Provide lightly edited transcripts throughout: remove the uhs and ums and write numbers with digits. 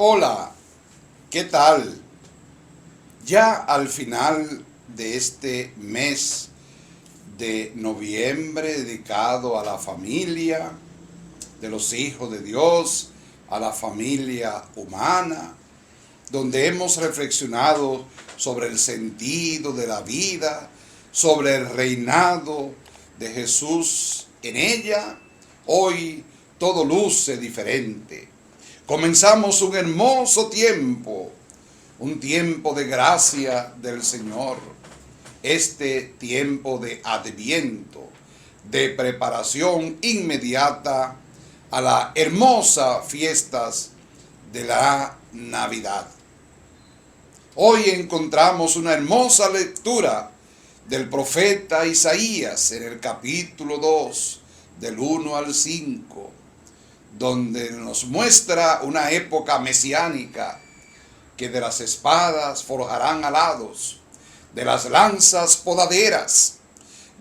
Hola, ¿qué tal? Ya al final de este mes de noviembre dedicado a la familia, de los hijos de Dios, a la familia humana, donde hemos reflexionado sobre el sentido de la vida, sobre el reinado de Jesús en ella, hoy todo luce diferente. Comenzamos un tiempo de gracia del Señor, este tiempo de adviento, de preparación inmediata a las hermosas fiestas de la Navidad. Hoy encontramos una hermosa lectura del profeta Isaías en el capítulo 2, del 1 al 5, donde nos muestra una época mesiánica, que de las espadas forjarán alados, de las lanzas podaderas.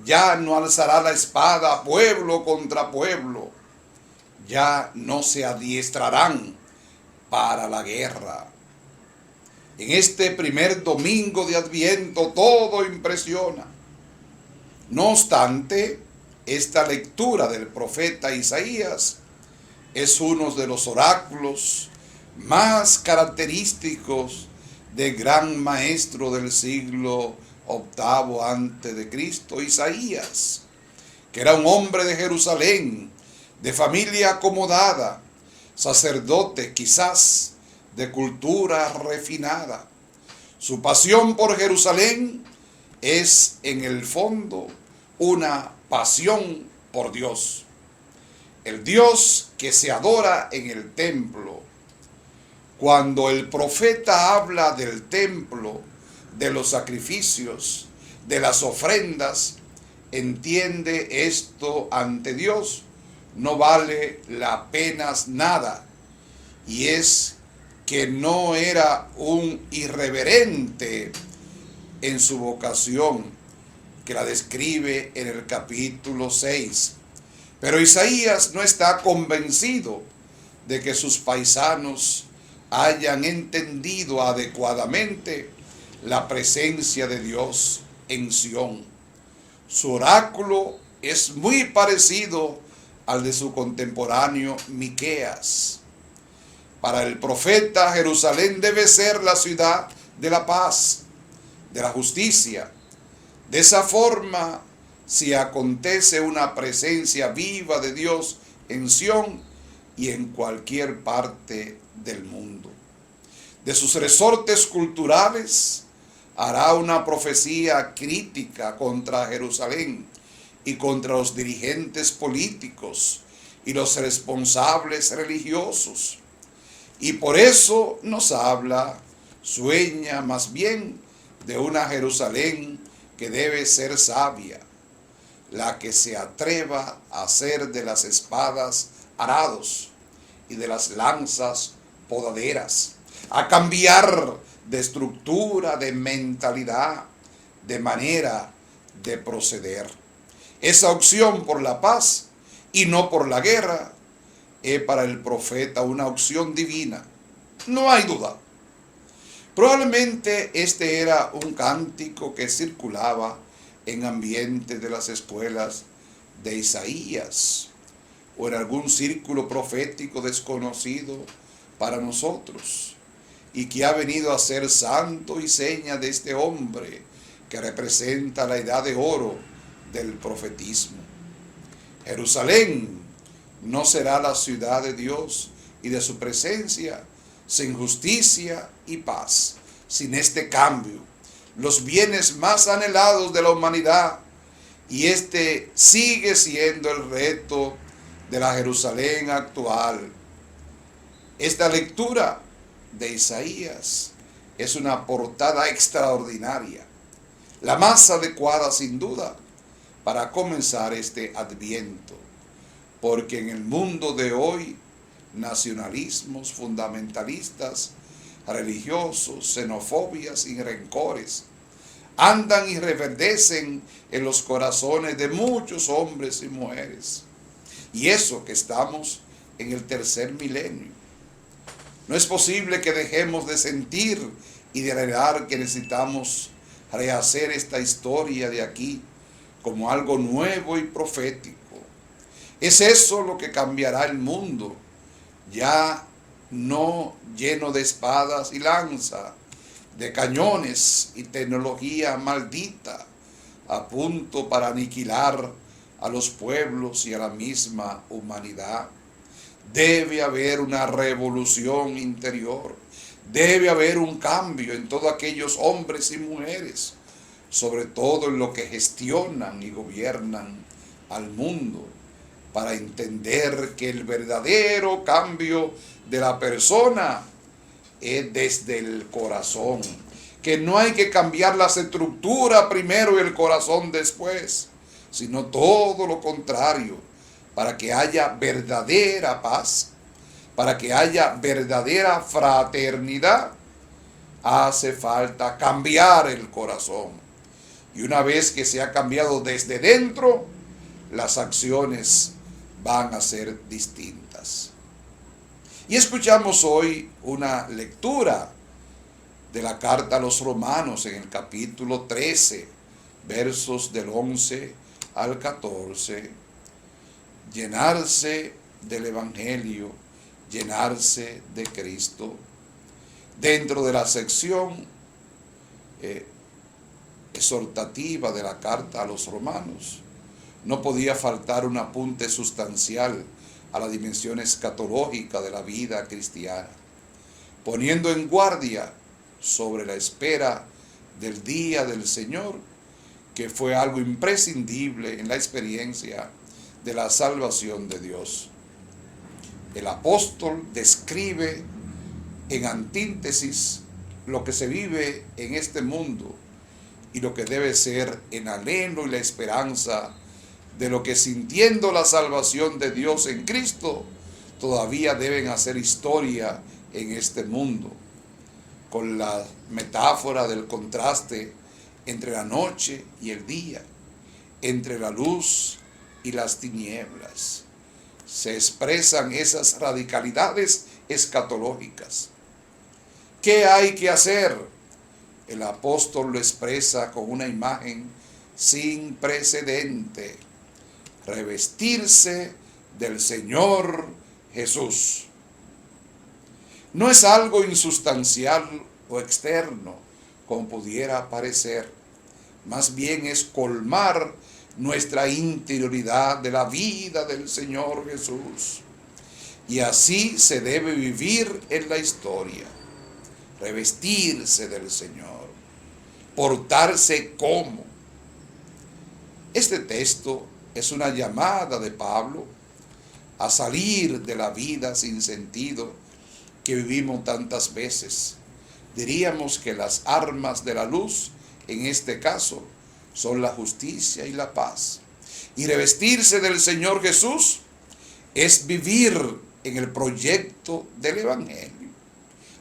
Ya no alzará la espada pueblo contra pueblo, ya no se adiestrarán para la guerra. En este primer domingo de Adviento todo impresiona. No obstante, esta lectura del profeta Isaías es uno de los oráculos más característicos del gran maestro del siglo octavo antes de Cristo, Isaías, que era un hombre de Jerusalén, de familia acomodada, sacerdote quizás, de cultura refinada. Su pasión por Jerusalén es en el fondo una pasión por Dios. El Dios que se adora en el templo. Cuando el profeta habla del templo, de los sacrificios, de las ofrendas, entiende esto ante Dios no vale la pena nada, y es que no era un irreverente en su vocación, que la describe en el capítulo 6. Pero Isaías no está convencido de que sus paisanos hayan entendido adecuadamente la presencia de Dios en Sión. Su oráculo es muy parecido al de su contemporáneo Miqueas. Para el profeta, Jerusalén debe ser la ciudad de la paz, de la justicia. De esa forma, si acontece una presencia viva de Dios en Sión y en cualquier parte del mundo. De sus resortes culturales hará una profecía crítica contra Jerusalén y contra los dirigentes políticos y los responsables religiosos. Y por eso nos habla, sueña más bien de una Jerusalén que debe ser sabia, la que se atreva a hacer de las espadas arados y de las lanzas podaderas, a cambiar de estructura, de mentalidad, de manera de proceder. Esa opción por la paz y no por la guerra es para el profeta una opción divina, no hay duda. Probablemente este era un cántico que circulaba en ambientes de las escuelas de Isaías o en algún círculo profético desconocido para nosotros, y que ha venido a ser santo y seña de este hombre que representa la edad de oro del profetismo. Jerusalén no será la ciudad de Dios y de su presencia sin justicia y paz. Sin este cambio, los bienes más anhelados de la humanidad, y este sigue siendo el reto de la Jerusalén actual. Esta lectura de Isaías es una portada extraordinaria, la más adecuada sin duda para comenzar este Adviento, porque en el mundo de hoy, nacionalismos fundamentalistas, religiosos, xenofobias y rencores andan y reverdecen en los corazones de muchos hombres y mujeres. Y eso que estamos en el tercer milenio. No es posible que dejemos de sentir y de anhelar que necesitamos rehacer esta historia de aquí como algo nuevo y profético. Es eso lo que cambiará el mundo, ya no lleno de espadas y lanza, de cañones y tecnología maldita, a punto para aniquilar a los pueblos y a la misma humanidad. Debe haber una revolución interior, debe haber un cambio en todos aquellos hombres y mujeres, sobre todo en lo que gestionan y gobiernan al mundo, para entender que el verdadero cambio de la persona es desde el corazón, que no hay que cambiar la estructura primero y el corazón después, sino todo lo contrario, para que haya verdadera paz, para que haya verdadera fraternidad, hace falta cambiar el corazón. Y una vez que se ha cambiado desde dentro, las acciones van a ser distintas. Y escuchamos hoy una lectura de la carta a los Romanos en el capítulo 13, versos del 11 al 14. Llenarse del Evangelio, llenarse de Cristo. Dentro de la sección exhortativa de la carta a los Romanos, no podía faltar un apunte sustancial a la dimensión escatológica de la vida cristiana, poniendo en guardia sobre la espera del día del Señor, que fue algo imprescindible en la experiencia de la salvación de Dios. El apóstol describe en antítesis lo que se vive en este mundo y lo que debe ser el anhelo y la esperanza de lo que, sintiendo la salvación de Dios en Cristo, todavía deben hacer historia en este mundo, con la metáfora del contraste entre la noche y el día, entre la luz y las tinieblas. Se expresan esas radicalidades escatológicas. ¿Qué hay que hacer? El apóstol lo expresa con una imagen sin precedente: revestirse del Señor Jesús. No es algo insustancial o externo, como pudiera parecer. Más bien es colmar nuestra interioridad de la vida del Señor Jesús. Y así se debe vivir en la historia. Revestirse del Señor. Portarse como. Este texto es una llamada de Pablo a salir de la vida sin sentido que vivimos tantas veces. Diríamos que las armas de la luz, en este caso, son la justicia y la paz. Y revestirse del Señor Jesús es vivir en el proyecto del Evangelio.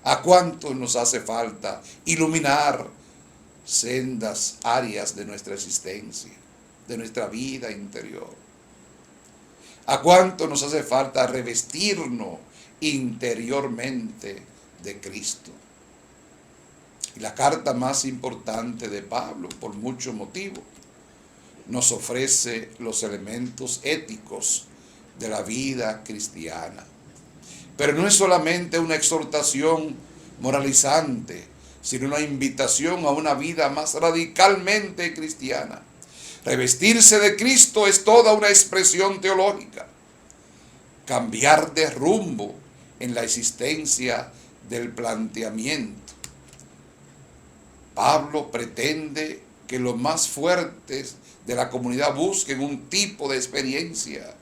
¿A cuánto nos hace falta iluminar sendas áreas de nuestra existencia, de nuestra vida interior? ¿A cuánto nos hace falta revestirnos interiormente de Cristo? Y la carta más importante de Pablo, por muchos motivos, nos ofrece los elementos éticos de la vida cristiana. Pero no es solamente una exhortación moralizante, sino una invitación a una vida más radicalmente cristiana. Revestirse de Cristo es toda una expresión teológica. Cambiar de rumbo en la existencia del planteamiento. Pablo pretende que los más fuertes de la comunidad busquen un tipo de experiencia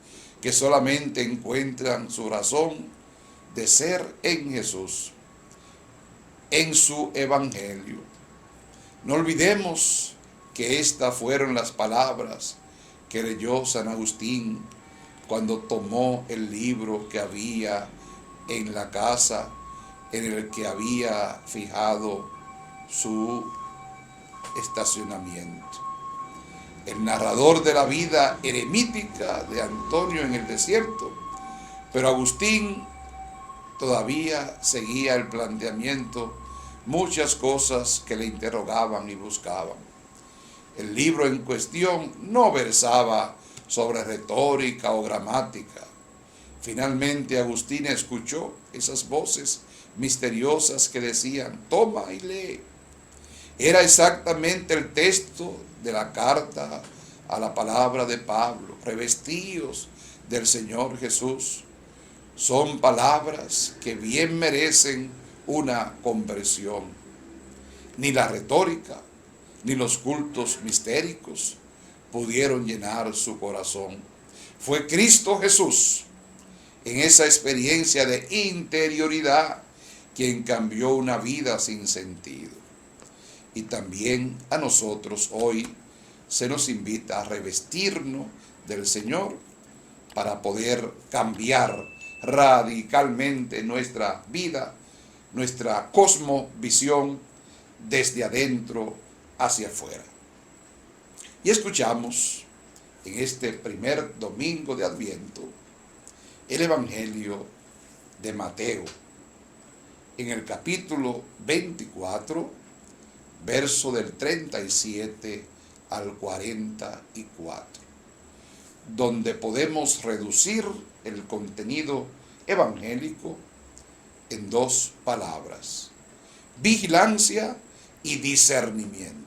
que solamente encuentran su razón de ser en Jesús, en su Evangelio. No olvidemos que estas fueron las palabras que leyó San Agustín cuando tomó el libro que había en la casa en el que había fijado su estacionamiento. El narrador de la vida eremítica de Antonio en el desierto. Pero Agustín todavía seguía el planteamiento muchas cosas que le interrogaban y buscaban. El libro en cuestión no versaba sobre retórica o gramática. Finalmente Agustín escuchó esas voces misteriosas que decían: toma y lee. Era exactamente el texto de la carta a la palabra de Pablo: revestíos del Señor Jesús. Son palabras que bien merecen una conversión. Ni la retórica, ni los cultos mistéricos pudieron llenar su corazón. Fue Cristo Jesús, en esa experiencia de interioridad, quien cambió una vida sin sentido. Y también a nosotros hoy se nos invita a revestirnos del Señor para poder cambiar radicalmente nuestra vida, nuestra cosmovisión desde adentro hacia afuera. Y escuchamos en este primer domingo de Adviento el Evangelio de Mateo, en el capítulo 24, verso del 37 al 44, donde podemos reducir el contenido evangélico en dos palabras: vigilancia y discernimiento.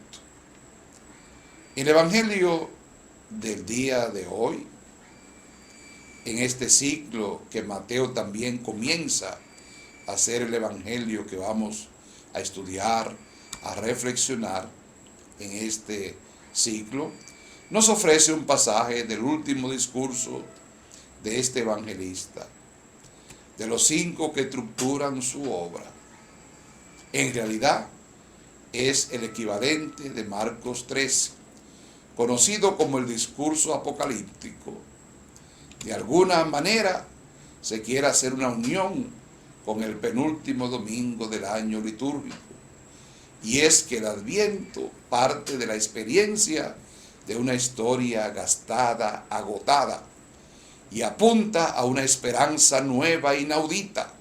El Evangelio del día de hoy, en este ciclo que Mateo también comienza a ser el Evangelio que vamos a estudiar, a reflexionar en este ciclo, nos ofrece un pasaje del último discurso de este evangelista, de los 5 que estructuran su obra. En realidad es el equivalente de Marcos 13, conocido como el discurso apocalíptico. De alguna manera se quiere hacer una unión con el penúltimo domingo del año litúrgico, y es que el Adviento parte de la experiencia de una historia gastada, agotada, y apunta a una esperanza nueva e inaudita,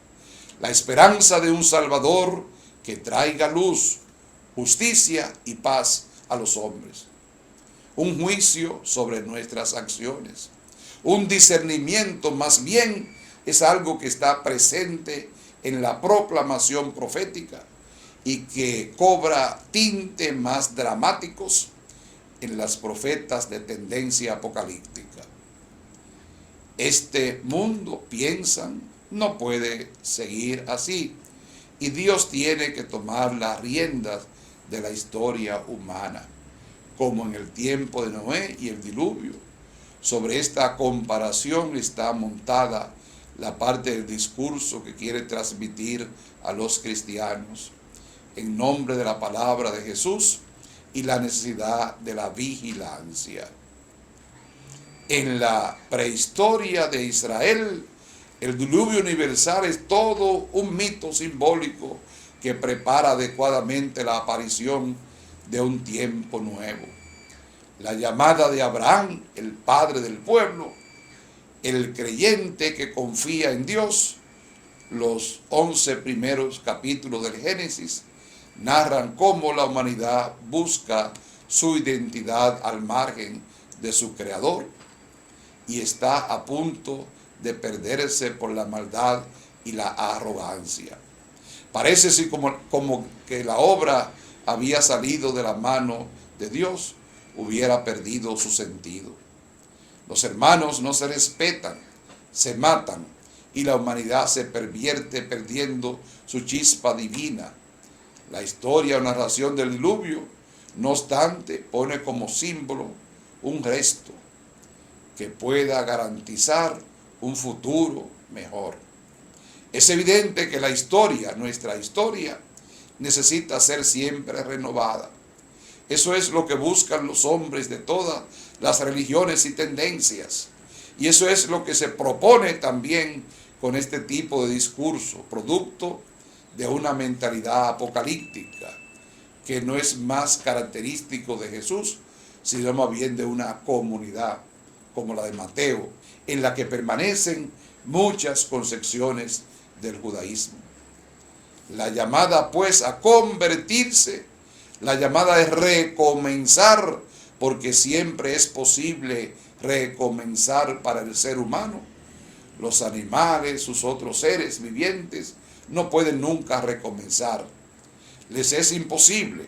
la esperanza de un Salvador que traiga luz, justicia y paz a los hombres, un juicio sobre nuestras acciones, un discernimiento. Más bien es algo que está presente en la proclamación profética y que cobra tinte más dramáticos en las profetas de tendencia apocalíptica. Este mundo, piensan, no puede seguir así, y Dios tiene que tomar las riendas de la historia humana, como en el tiempo de Noé y el diluvio. Sobre esta comparación está montada la parte del discurso que quiere transmitir a los cristianos en nombre de la palabra de Jesús y la necesidad de la vigilancia. En la prehistoria de Israel, el diluvio universal es todo un mito simbólico que prepara adecuadamente la aparición de un tiempo nuevo. La llamada de Abraham, el padre del pueblo, el creyente que confía en Dios. Los 11 primeros capítulos del Génesis narran cómo la humanidad busca su identidad al margen de su creador y está a punto de perderse por la maldad y la arrogancia. Parece así como que la obra había salido de la mano de Dios, hubiera perdido su sentido. Los hermanos no se respetan, se matan y la humanidad se pervierte perdiendo su chispa divina. La historia o narración del diluvio, no obstante, pone como símbolo un resto que pueda garantizar un futuro mejor. Es evidente que la historia, nuestra historia, necesita ser siempre renovada. Eso es lo que buscan los hombres de todas las religiones y tendencias. Y eso es lo que se propone también con este tipo de discurso, producto de una mentalidad apocalíptica, que no es más característico de Jesús, sino más bien de una comunidad como la de Mateo, en la que permanecen muchas concepciones del judaísmo. La llamada pues a convertirse, la llamada es recomenzar, porque siempre es posible recomenzar para el ser humano. Los animales, sus otros seres vivientes, no pueden nunca recomenzar. Les es imposible,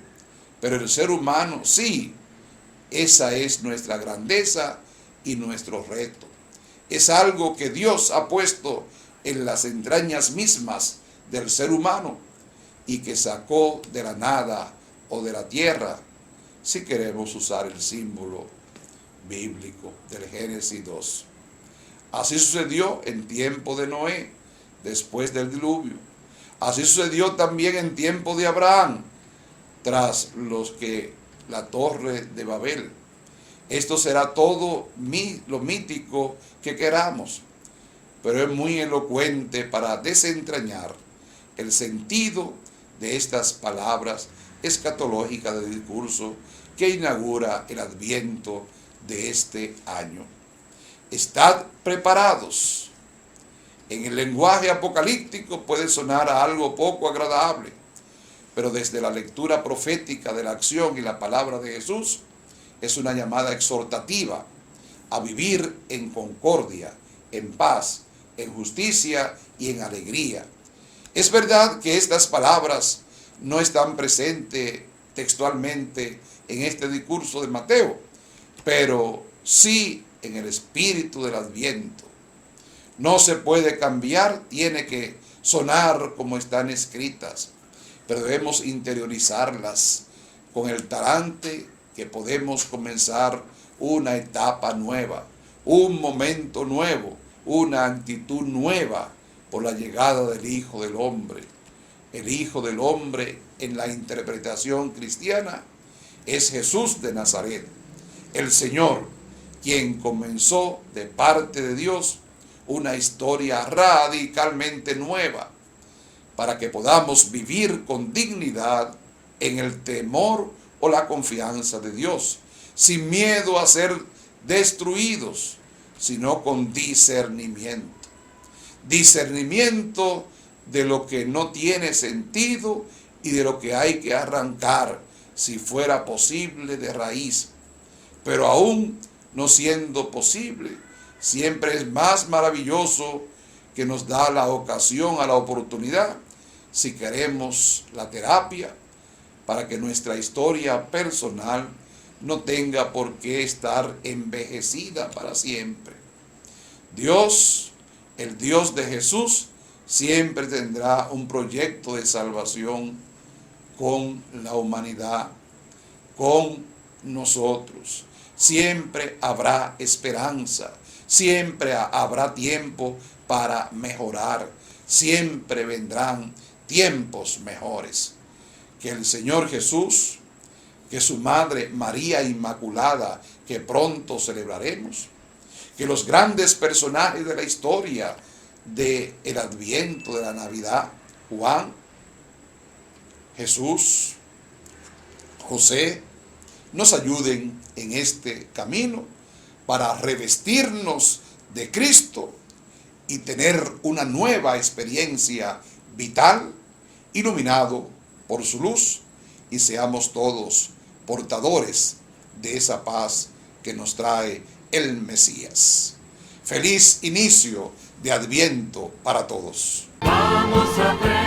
pero el ser humano sí. Esa es nuestra grandeza y nuestro reto. Es algo que Dios ha puesto en las entrañas mismas del ser humano y que sacó de la nada o de la tierra, si queremos usar el símbolo bíblico del Génesis 2. Así sucedió en tiempo de Noé, después del diluvio. Así sucedió también en tiempo de Abraham, tras la torre de Babel. Esto será todo lo mítico que queramos, pero es muy elocuente para desentrañar el sentido de estas palabras escatológicas del discurso que inaugura el Adviento de este año. Estad preparados. En el lenguaje apocalíptico puede sonar a algo poco agradable, pero desde la lectura profética de la acción y la palabra de Jesús, es una llamada exhortativa a vivir en concordia, en paz, en justicia y en alegría. Es verdad que estas palabras no están presentes textualmente en este discurso de Mateo, pero sí en el espíritu del Adviento. No se puede cambiar, tiene que sonar como están escritas, pero debemos interiorizarlas con el talante que podemos comenzar una etapa nueva, un momento nuevo, una actitud nueva por la llegada del Hijo del Hombre. El Hijo del Hombre en la interpretación cristiana es Jesús de Nazaret, el Señor, quien comenzó de parte de Dios una historia radicalmente nueva para que podamos vivir con dignidad en el temor o la confianza de Dios, sin miedo a ser destruidos, sino con discernimiento. Discernimiento de lo que no tiene sentido y de lo que hay que arrancar, si fuera posible, de raíz. Pero aún no siendo posible, siempre es más maravilloso que nos da la ocasión a la oportunidad, si queremos la terapia, para que nuestra historia personal no tenga por qué estar envejecida para siempre. Dios, el Dios de Jesús, siempre tendrá un proyecto de salvación con la humanidad, con nosotros. Siempre habrá esperanza, siempre habrá tiempo para mejorar, siempre vendrán tiempos mejores. Que el Señor Jesús, que su Madre María Inmaculada, que pronto celebraremos, que los grandes personajes de la historia del Adviento, de la Navidad, Juan, Jesús, José, nos ayuden en este camino para revestirnos de Cristo y tener una nueva experiencia vital, iluminado por su luz, y seamos todos portadores de esa paz que nos trae el Mesías. Feliz inicio de Adviento para todos. Vamos a